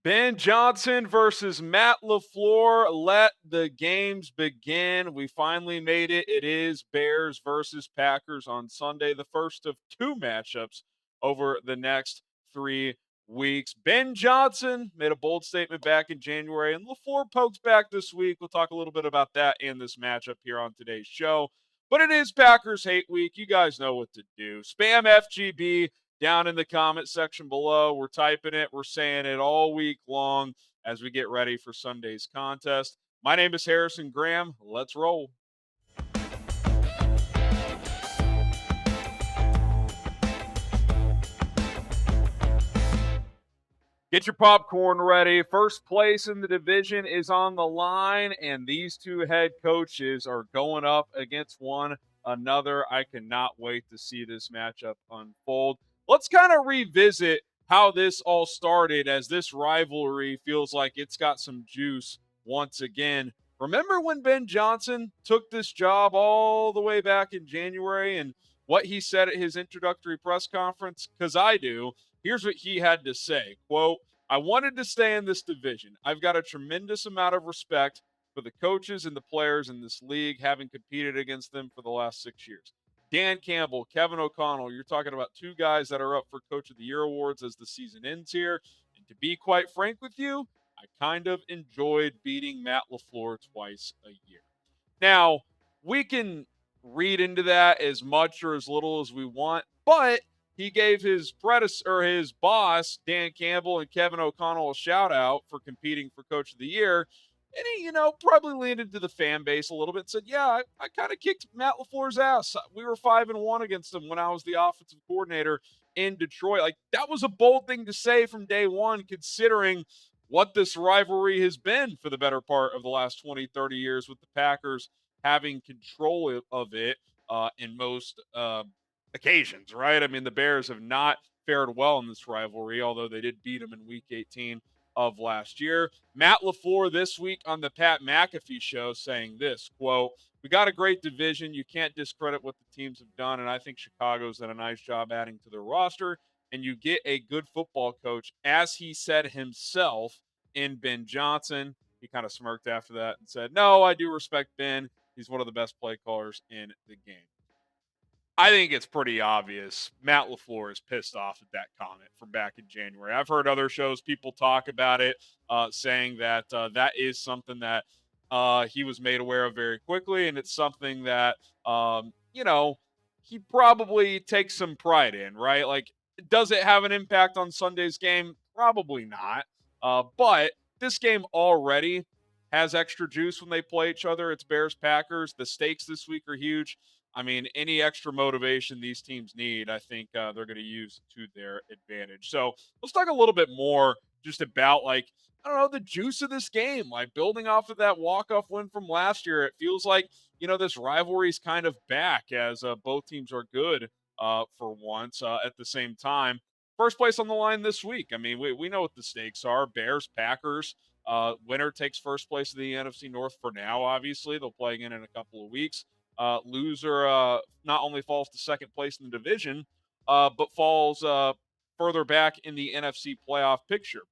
Ben Johnson versus Matt LaFleur. Let the games begin. We finally made it. It is Bears versus Packers on Sunday, the first of two matchups over the next 3 weeks. Ben Johnson made a bold statement back in January, and LaFleur pokes back this week. We'll talk a little bit about that and this matchup here on today's show. But it is Packers Hate Week. You guys know what to do. Spam FGB down in the comment section below. We're typing it. We're saying it all week long as we get ready for Sunday's contest. My name is Harrison Graham. Let's roll. Get your popcorn ready. First place in the division is on the line, and these two head coaches are going up against one another. I cannot wait to see this matchup unfold. Let's kind of revisit how this all started, as this rivalry feels like it's got some juice once again. Remember when Ben Johnson took this job all the way back in January and what he said at his introductory press conference? Because I do. Here's what he had to say. Quote, I wanted to stay in this division. I've got a tremendous amount of respect for the coaches and the players in this league, having competed against them for the last 6 years. Dan Campbell, Kevin O'Connell, you're talking about two guys that are up for Coach of the Year awards as the season ends here. And to be quite frank with you, I kind of enjoyed beating Matt LaFleur twice a year. Now, we can read into that as much or as little as we want, but he gave his his boss, Dan Campbell and Kevin O'Connell, a shout out for competing for Coach of the Year. And he, probably leaned into the fan base a little bit and said, yeah, I kind of kicked Matt LaFleur's ass. We were 5-1 against him when I was the offensive coordinator in Detroit. Like, that was a bold thing to say from day one, considering what this rivalry has been for the better part of the last 20, 30 years, with the Packers having control of it in most occasions, right? I mean, the Bears have not fared well in this rivalry, although they did beat them in Week 18 of last year. Matt LaFleur this week on the Pat McAfee Show saying this, quote, we got a great division. You can't discredit what the teams have done, and I think Chicago's done a nice job adding to their roster, and you get a good football coach, as he said himself, in Ben Johnson. He kind of smirked after that and said, no, I do respect Ben. He's one of the best play callers in the game. I think it's pretty obvious Matt LaFleur is pissed off at that comment from back in January. I've heard other shows, people talk about it, saying that that is something that he was made aware of very quickly, and it's something that, he probably takes some pride in, right? Like, does it have an impact on Sunday's game? Probably not. But this game already has extra juice when they play each other. It's Bears-Packers. The stakes this week are huge. I mean, any extra motivation these teams need, I think they're going to use to their advantage. So let's talk a little bit more just about, like, I don't know, the juice of this game. Like, building off of that walk-off win from last year, it feels like, this rivalry is kind of back, as both teams are good for once at the same time. First place on the line this week. I mean, we know what the stakes are. Bears, Packers. Winner takes first place in the NFC North for now, obviously. They'll play again in a couple of weeks. Loser not only falls to second place in the division, but falls further back in the NFC playoff picture.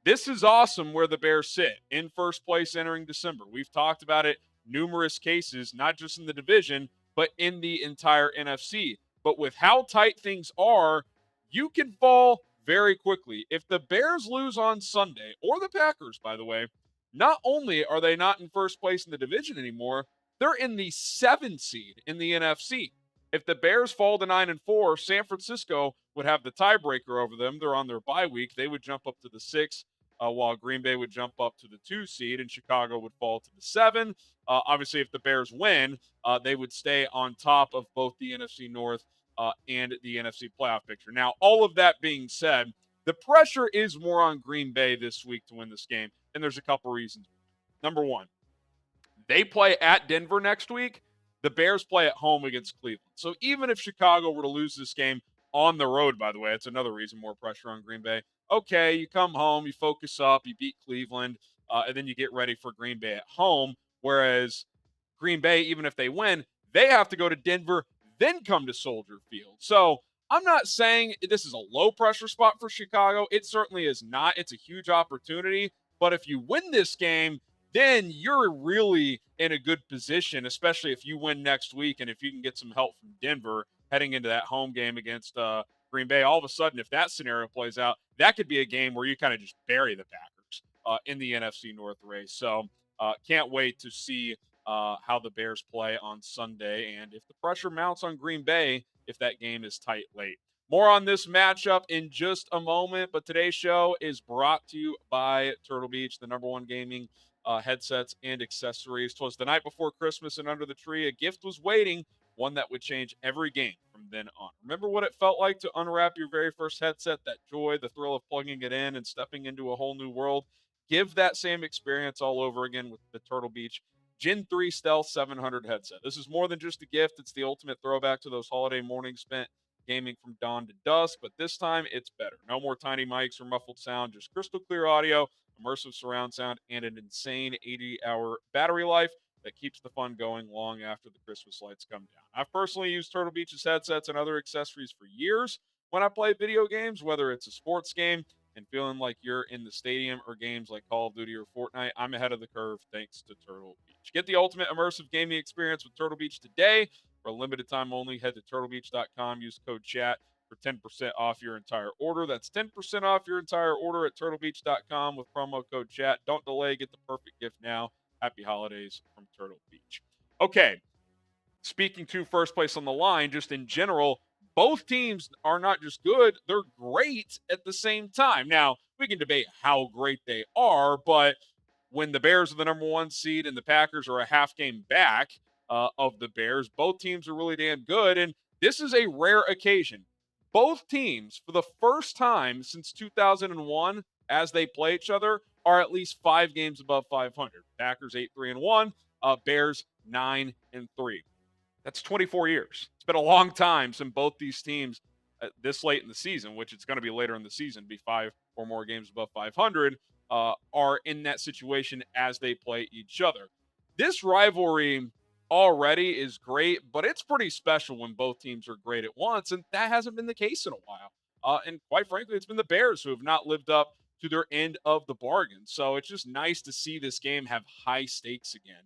This is awesome where the Bears sit in first place entering December. We've talked about it numerous cases, not just in the division, but in the entire NFC. But with how tight things are, you can fall very quickly. If the Bears lose on Sunday, or the Packers, by the way, not only are they not in first place in the division anymore, they're in the 7 seed in the NFC. If the Bears fall to 9-4, San Francisco would have the tiebreaker over them. They're on their bye week. They would jump up to the 6, while Green Bay would jump up to the 2 seed, and Chicago would fall to the 7. Obviously, if the Bears win, they would stay on top of both the NFC North and the NFC playoff picture. Now, all of that being said, the pressure is more on Green Bay this week to win this game, and there's a couple reasons. Number one, they play at Denver next week. The Bears play at home against Cleveland. So even if Chicago were to lose this game on the road, by the way, it's another reason more pressure on Green Bay. Okay, you come home, you focus up, you beat Cleveland, and then you get ready for Green Bay at home. Whereas Green Bay, even if they win, they have to go to Denver, then come to Soldier Field. So I'm not saying this is a low pressure spot for Chicago. It certainly is not. It's a huge opportunity. But if you win this game, then you're really in a good position, especially if you win next week and if you can get some help from Denver heading into that home game against Green Bay. All of a sudden, if that scenario plays out, that could be a game where you kind of just bury the Packers in the NFC North race. So can't wait to see how the Bears play on Sunday. And if the pressure mounts on Green Bay, if that game is tight late. More on this matchup in just a moment, but today's show is brought to you by Turtle Beach, the number one gaming headsets and accessories. 'Twas the night before Christmas, and under the tree, a gift was waiting, one that would change every game from then on. Remember what it felt like to unwrap your very first headset, that joy, the thrill of plugging it in and stepping into a whole new world? Give that same experience all over again with the Turtle Beach Gen 3 Stealth 700 headset. This is more than just a gift. It's the ultimate throwback to those holiday mornings spent gaming from dawn to dusk, but this time it's better. No more tiny mics or muffled sound, just crystal clear audio, immersive surround sound, and an insane 80-hour battery life that keeps the fun going long after the Christmas lights come down. I've personally used Turtle Beach's headsets and other accessories for years when I play video games, whether it's a sports game and feeling like you're in the stadium or games like Call of Duty or Fortnite. I'm ahead of the curve thanks to Turtle Beach. Get the ultimate immersive gaming experience with Turtle Beach today. For a limited time only, head to turtlebeach.com, use code CHAT for 10% off your entire order. That's 10% off your entire order at turtlebeach.com with promo code CHAT. Don't delay, get the perfect gift now. Happy holidays from Turtle Beach. Okay, speaking to first place on the line, just in general, both teams are not just good, they're great at the same time. Now, we can debate how great they are, but when the Bears are the number one seed and the Packers are a half game back of the Bears, both teams are really damn good. And this is a rare occasion. Both teams, for the first time since 2001, as they play each other, are at least 5 games above 500. Packers 8-3-1, Bears 9-3. That's 24 years. It's been a long time since both these teams this late in the season, which it's going to be later in the season, be 5 or more games above 500, are in that situation as they play each other. This rivalry already is great, but it's pretty special when both teams are great at once, and that hasn't been the case in a while. And quite frankly, it's been the Bears who have not lived up to their end of the bargain. So it's just nice to see this game have high stakes again.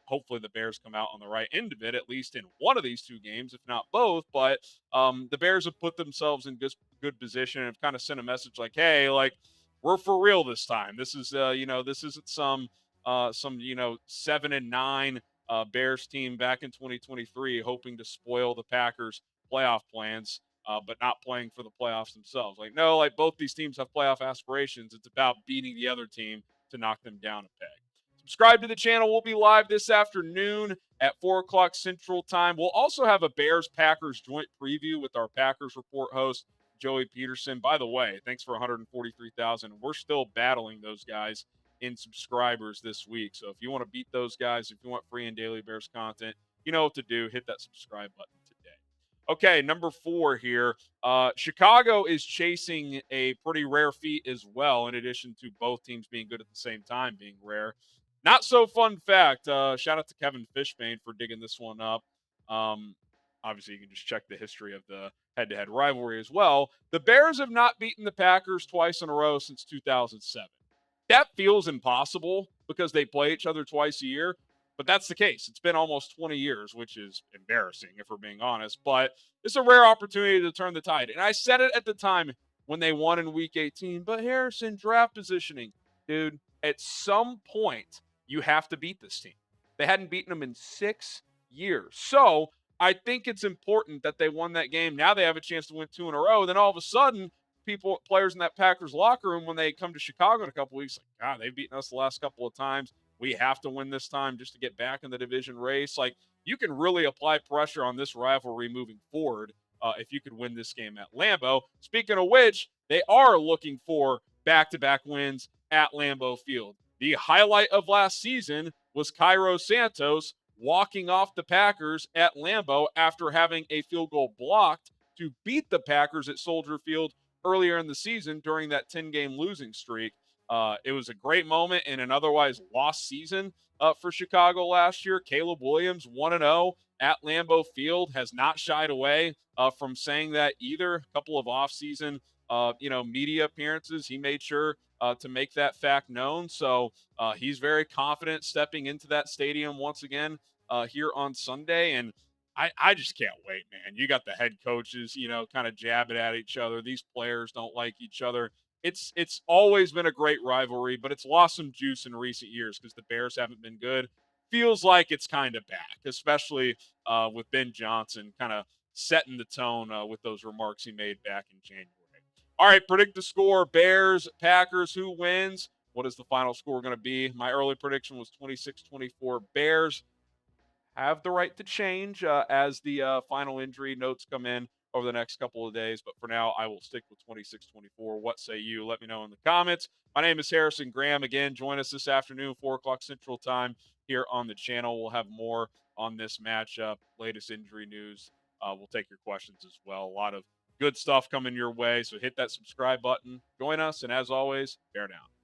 Hopefully the Bears come out on the right end of it, at least in one of these two games, if not both. But the Bears have put themselves in good position and have kind of sent a message like, hey, like, we're for real this time. This is, this isn't some 7-9 Bears team back in 2023 hoping to spoil the Packers' playoff plans, but not playing for the playoffs themselves. Like, no, like both these teams have playoff aspirations. It's about beating the other team to knock them down a peg. Subscribe to the channel. We'll be live this afternoon at 4 o'clock Central Time. We'll also have a Bears-Packers joint preview with our Packers Report host, Joey Peterson. By the way, thanks for 143,000. We're still battling those guys in subscribers this week. So if you want to beat those guys, if you want free and daily Bears content, you know what to do. Hit that subscribe button today. Okay, number 4 here. Chicago is chasing a pretty rare feat as well, in addition to both teams being good at the same time being rare. Not so fun fact. Shout out to Kevin Fishbane for digging this one up. Obviously, you can just check the history of the head-to-head rivalry as well. The Bears have not beaten the Packers twice in a row since 2007. That feels impossible because they play each other twice a year, but that's the case. It's been almost 20 years, which is embarrassing if we're being honest, but it's a rare opportunity to turn the tide. And I said it at the time when they won in Week 18, but Harrison, draft positioning. Dude, at some point, you have to beat this team. They hadn't beaten them in 6 years. So I think it's important that they won that game. Now they have a chance to win 2 in a row. Then all of a sudden, players in that Packers locker room, when they come to Chicago in a couple weeks, like, God, they've beaten us the last couple of times. We have to win this time just to get back in the division race. Like, you can really apply pressure on this rivalry moving forward if you could win this game at Lambeau. Speaking of which, they are looking for back-to-back wins at Lambeau Field. The highlight of last season was Cairo Santos walking off the Packers at Lambeau after having a field goal blocked to beat the Packers at Soldier Field earlier in the season during that 10-game losing streak. It was a great moment in an otherwise lost season for Chicago last year. Caleb Williams, 1-0 at Lambeau Field, has not shied away from saying that either. A couple of offseason, media appearances, he made sure to make that fact known. So he's very confident stepping into that stadium once again here on Sunday. And I just can't wait, man. You got the head coaches, kind of jabbing at each other. These players don't like each other. It's always been a great rivalry, but it's lost some juice in recent years because the Bears haven't been good. Feels like it's kind of back, especially with Ben Johnson kind of setting the tone with those remarks he made back in January. All right, predict the score. Bears, Packers, who wins? What is the final score going to be? My early prediction was 26-24 Bears. Have the right to change as the final injury notes come in over the next couple of days. But for now, I will stick with 26-24. What say you? Let me know in the comments. My name is Harrison Graham. Again, join us this afternoon, 4 o'clock Central Time here on the channel. We'll have more on this matchup, latest injury news. We'll take your questions as well. A lot of good stuff coming your way. So hit that subscribe button. Join us. And as always, bear down.